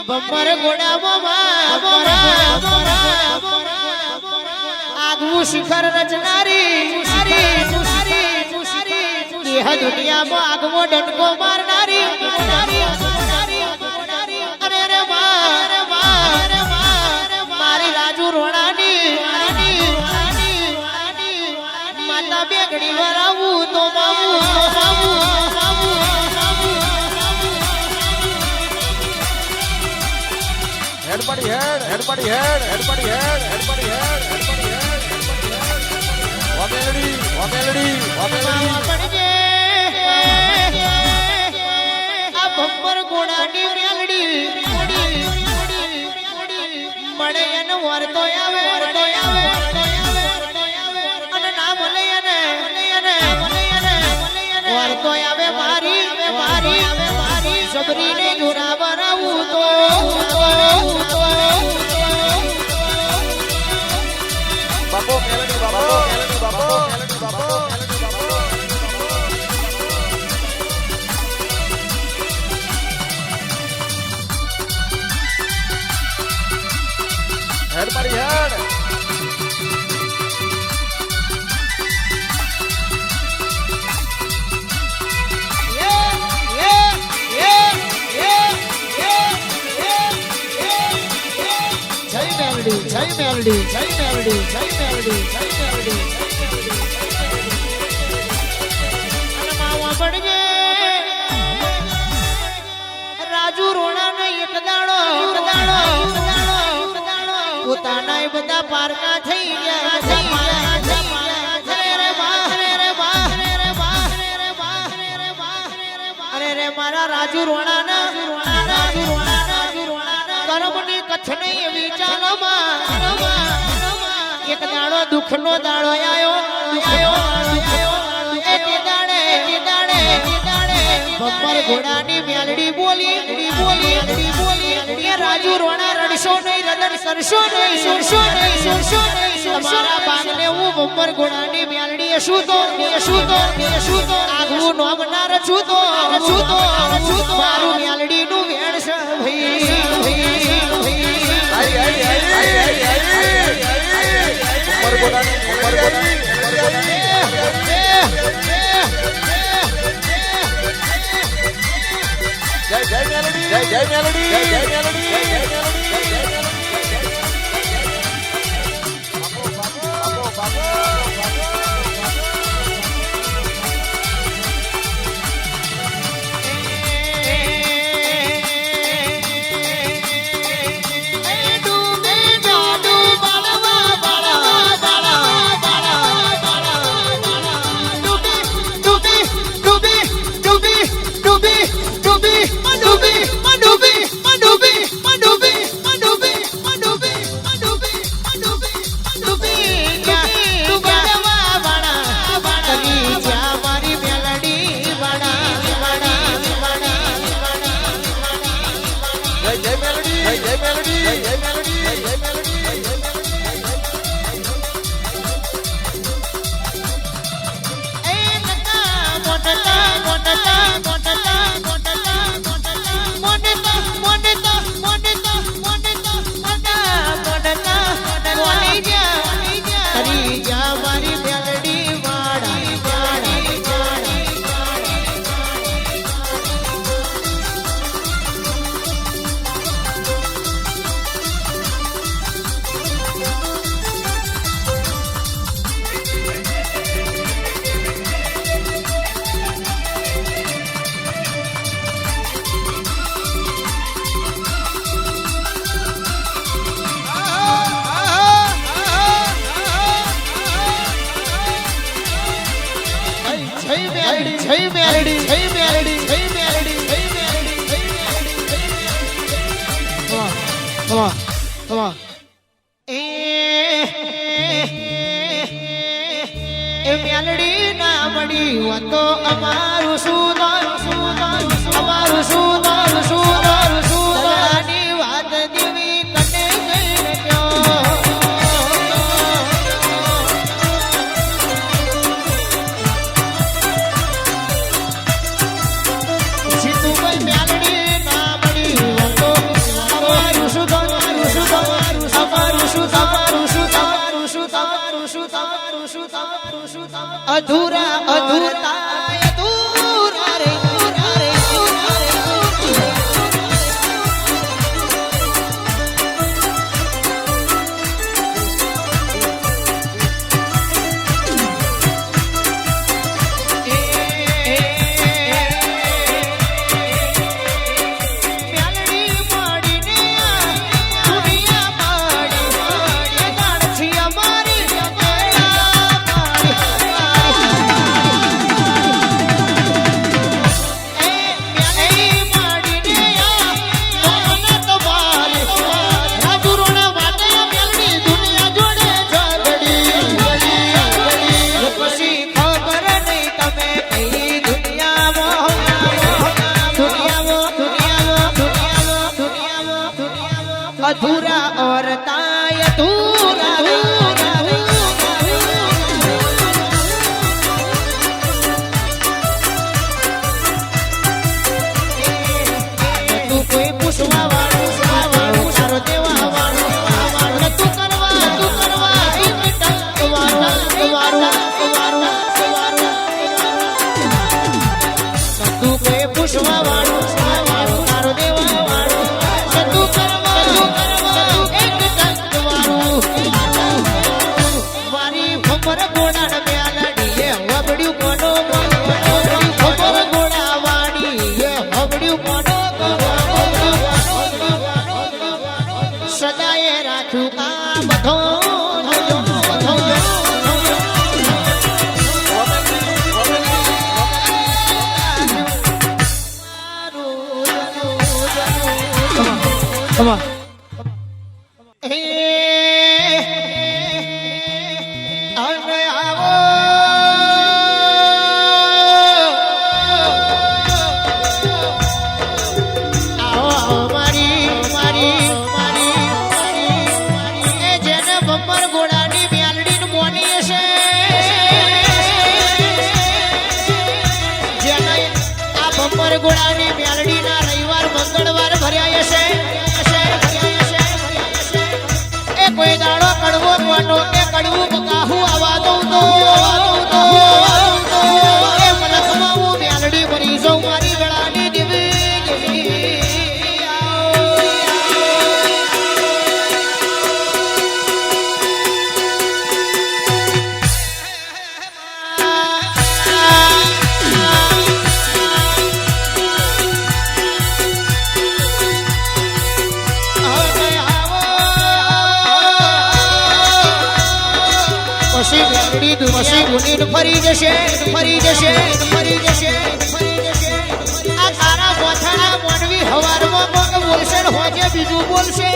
બમ્બર આગવું શિખર રચનારી દુનિયામાં આગવો ડંકો મારનારી અરે રે મારી રાજુ રોણાની માતા બેગડી વરાવું તો Everybody head, everybody head, everybody head, everybody head, everybody head, everybody head. One melody, one melody, one melody. આ ભંબર ઘોડાની મેલડી મળે એને વરતો આવે અને ના મળે એને વરતો આવે મારી સબરીને જોરા બનાવું તો Bapo melody, bapo melody, bapo melody, bapo melody, bapo. Everybody head. Jai melody, jai melody, jai melody, jai melody. અને માવા પડજે રાજુ રોણા ને એક દાડો પોતાના બધા પારકા થઈ ગયા અરે રે મારા રાજુ રોણા ના કર્મની કચ્છની એવી ચાલમાં એક દાડો દુઃખનો દાડો આયો એક દાડે બમ્બર ઘોડાની મેલડી બોલી એ રાજુ રોણા રડશો નહીં રડન કરશો નહીં તમારા બાગને હું બમ્બર ઘોડાની મેલડી શું તો આગવું નોમ ના રચું તો મારું મેલડી નું વેણ છે Jai melody, jai melody, jai melody, jai melody. Bapo. Come on. એ મેલડી ના મળી તો અમારું શું અધૂરા અધૂરતા અધૂરા રે અધૂરા રે અધૂરા રે अधूरा और ताय अधूरा तू कोई पुष्पा वाळू सारो देवा वाळू तू करवा एक टक वारू तू कोई पुष्पा वाळू सारो देवा वाळू तू करवा एक टक वारू मारी खबर गोड़ा ब्यालडी हबड़્યું કોનો ખબર ગોડા વાડી હબડ્યું કોનો સદાય રાખું કા બધો Come on. ગોળાની મ્યાલડીના રવિવાર મંગળવાર ભર્યા હશે એ કોઈ દાડો કડવો કોનો કે કડવું બકાહું આવા દઉં તો એ મલકમાં હું મ્યાલડી ભરી જાઉં મારી ગળાની દેવી પછી ગુની ફરી જશે આ તારા મોથાના મોનવી હવારમાં કોક બોલશે હોજે બીજું બોલશે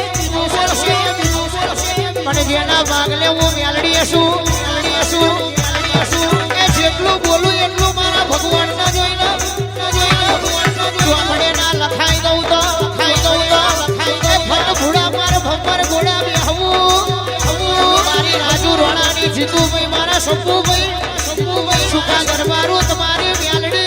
પણ જેના ભાગલે હું મ્યાલડી છું એ જેટલું બોલું એટલું મારા ભગવાનના જોઈને ચોપડે ના લખાઈ દઉં તો ફટ ભૂડા માર ભંપર ઘોડા બેહવું મારી રાજુ રોણાની જીતુભાઈ મારા શંભુભાઈ સુકા દરબારો તમારી મ્યાલડી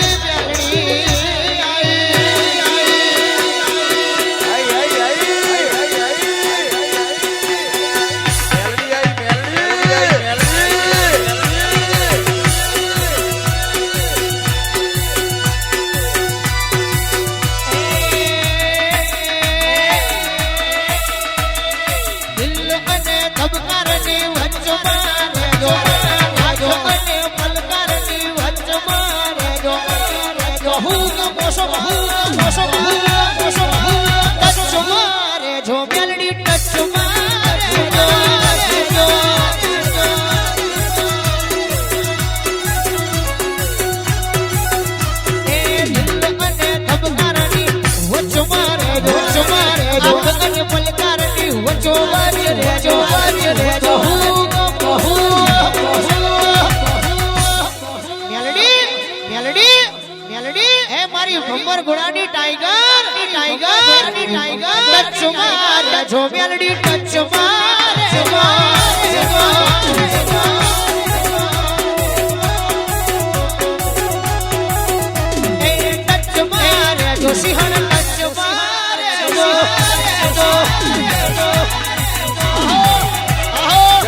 ભંબર ઘોડાની ટાઈગર ટચ મારે જો મેલડી ટચ મારે ટચ મારે જો સિંહણ ટચ મારે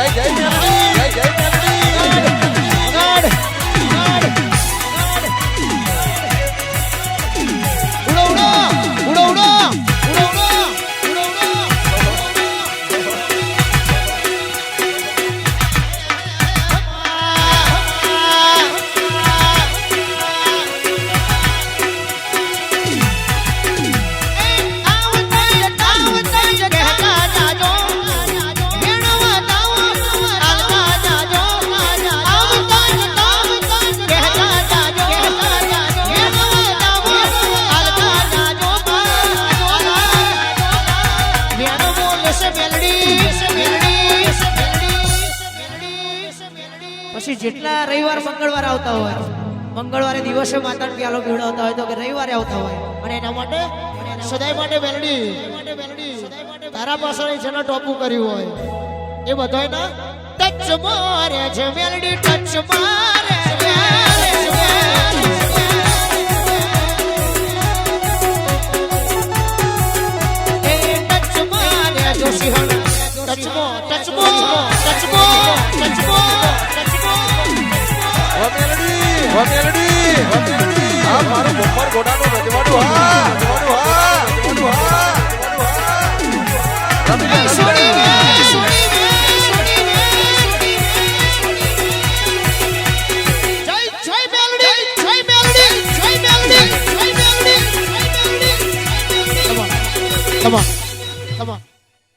જય જેટલા રવિવાર મંગળવાર આવતા હોય મંગળવારે દિવસે માતાને પ્યાલો પીવડાવતા હોય તો કે રવિવારે આવતા હોય અને એના માટે સદાય માટે મેલડી તારા પાછળ જેના ટોપું કર્યું હોય એ બધાય ના ટચ મારે છે મેલડી ટચ મારે ઓ મેલડી આ મારું બમ્પર ઘોડાનું રજવાડું હા રજવાડું હા Come on. Come on.